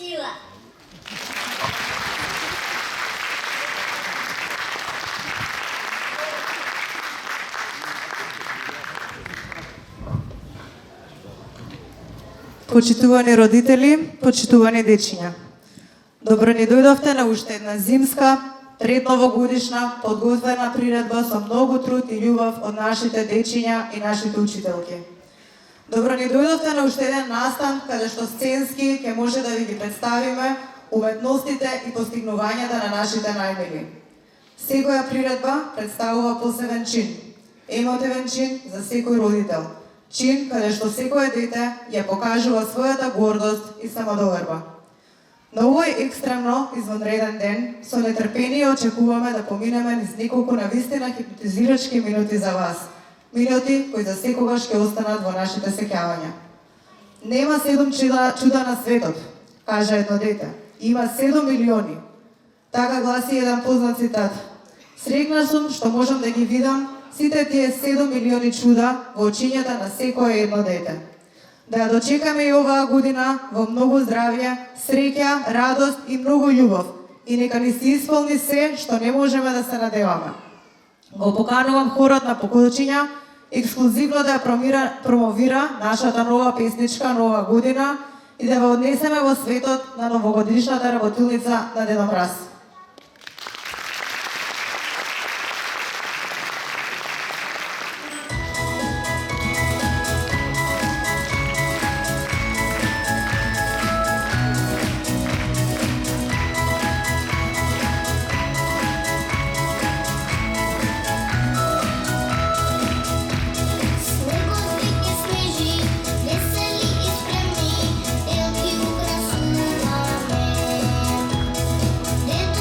сила. Почитувани родители, почитувани дечиња. Добро ни дојдовте на уште една зимска, предновогодишна, подготвена приредба со многу труд и љубов од нашите дечиња и нашите учителки. Добро ни дојдовте на уште еден настан каде што сценски ќе може да ви ги представиме уметностите и постигнувањата на нашите најмили. Секоја приредба представува посебен чин, емотивен чин за секој родител. Чин каде што секое дете ја покажува својата гордост и самодоверба. На овој екстремно извонреден ден, со нетрпение очекуваме да поминеме низ неколку навистина хипнотизирачки минути за вас. Минути кои за секогаш ќе останат во нашите сеќавања. Нема 7 чуда на светот, кажа едно дете. Има 7 милиони. Така гласи еден познат цитат. Среќна сум што можам да ги видам сите тие 7 милиони чуда во очињата на секое едно дете. Да ја дочекаме и оваа година во многу здравје, среќа, радост и многу љубов. И нека ни се исполни се што не можеме да се надеваме. Го поканувам хорот на Поколчиња ексклузивно да ја промовира нашата нова песничка Нова година и да ја однесеме во светот на новогодишната работилница на Дедо Мраз. Дед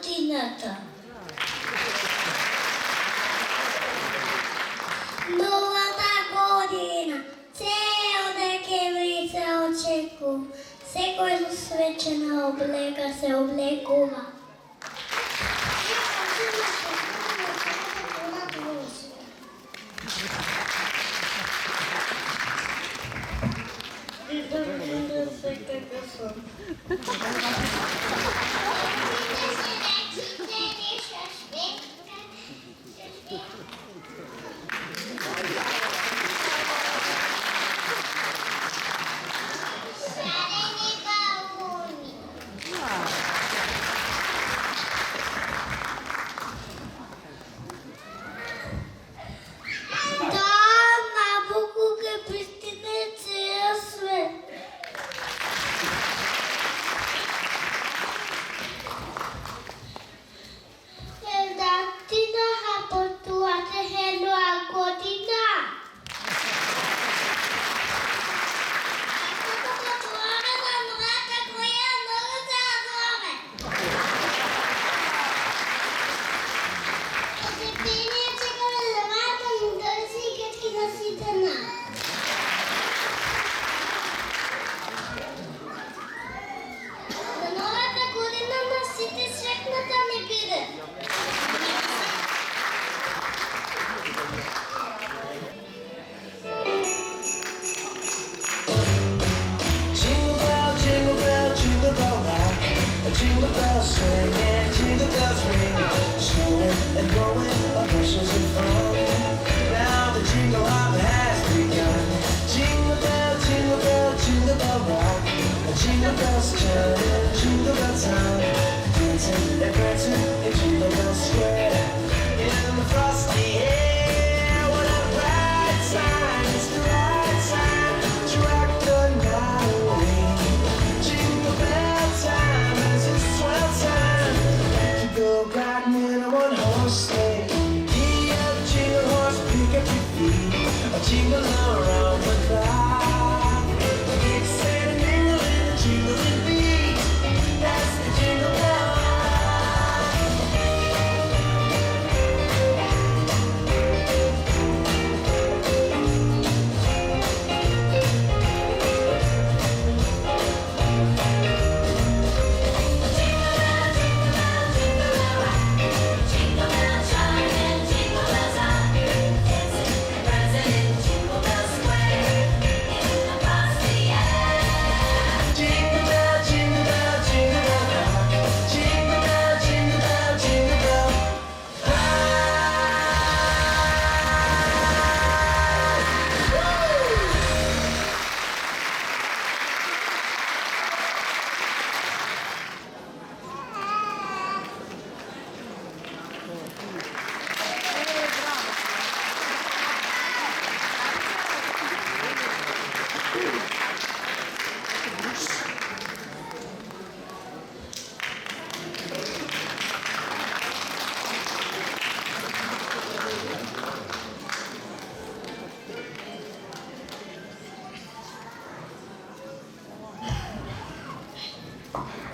годината. Новата година, цел декември се очекува. Секој со свечена облека се облекува.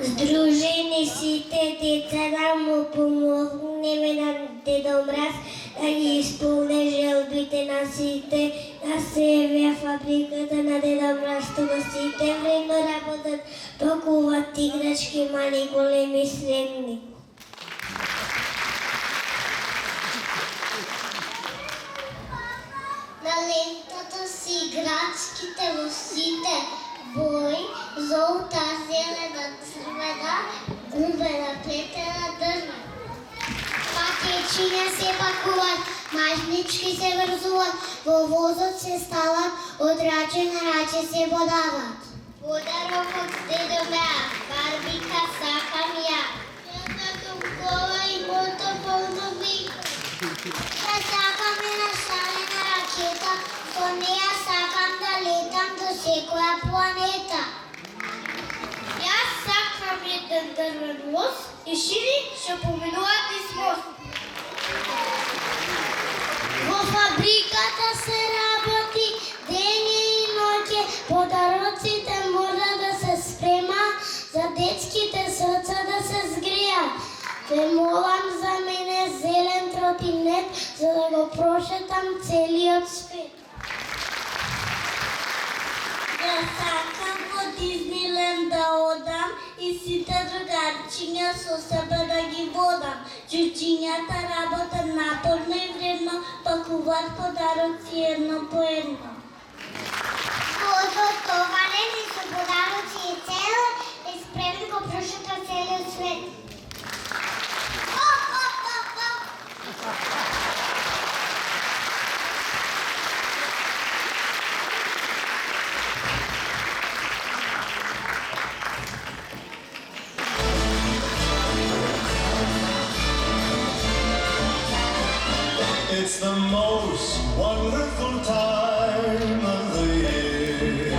Сдружени сите деца да му помогнеме на Дедо Мраз да ги исполне желбите на сите, да се яве фабриката на Дедо Мраз, тука сите вредно работат, пакуват играчки, мали, големи, средни. На лентата си играчките во сите бои, жолта, зелена, црвена, гумбена, плетена, дрвена. Пакетчиња се пакуваат, мажнички се врзуваат, во возот се стават, од раќе на раќе се подават. Подарок од Дедо Мраз, барбика сакам ја. Едната кола и мото полно вика. Ја сакам една шарена ракета, со неја сакам да летам до секоја планета. Јас сакам еден дрвен мост и шири што поминуваат низ мост. Во фабриката се работи дење и ноќе, подароците мора да се спрема, за детските срца да се згреат. Најмолам за мене зелен тротинет, за да го прошетам целиот свет. Да сакам во Дизниленд да одам и сите другарчиња со себе да ги водам. Ѓуѓињата работат напорно и вредно, пакуваат подароци едно по едно. Возот товарен и со подароци и цел е спремен да го прошета целиот свет. It's the most wonderful time of the year,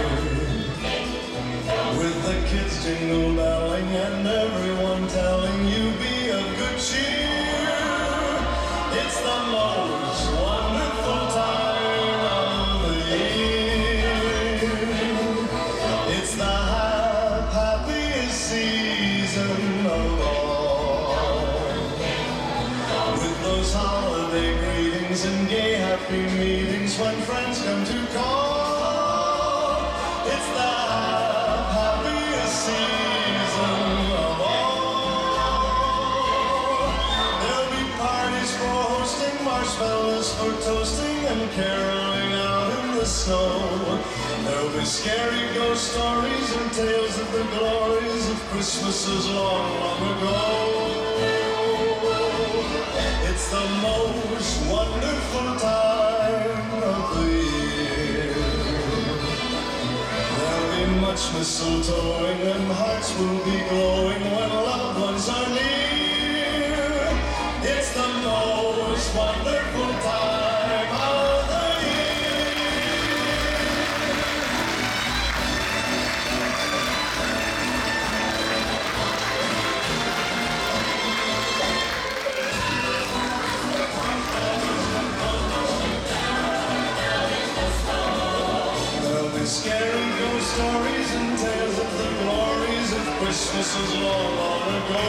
with the kids jingle belling and everyone telling you be of good cheer. It's the most wonderful time of the year. It's the happiest season of all, with those holiday greetings and gay happy meetings when friends come to call. It's the happiest season of all. There'll be parties for hosting, marshmallows for toasting, and caroling out in the snow. There'll be scary ghost stories and tales of the glories of Christmases long, long ago. It's the most wonderful time of the year. There'll be much mistletoeing and hearts will be glowing when loved ones are near. It's the most wonderful time of the year. There'll be scary ghost stories and tales of the glories of Christmases long, long ago.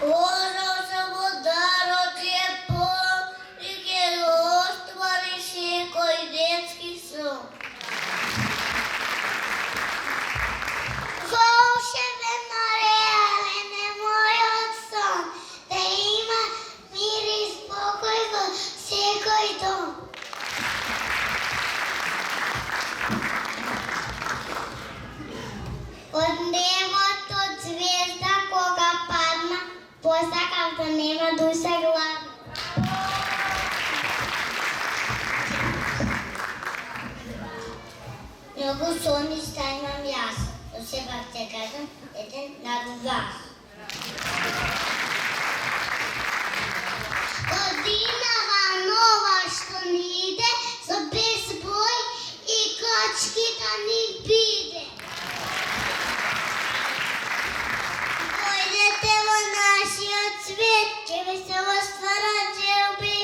Божа свобода роки пол, и ке оствари секој детски сон. Волшебен, но реален е мојот сон, да има мир и спокој во секој дом. Од небото звезда кога падна, посакав да нема душа гладна. Многу соништа имам јас, но сепак ќе кажам еден над вас. Годинава нова што ни иде, со безбој и кочки да ни биде. Дојдете во нашиот свет, ќе весело ствара џелби,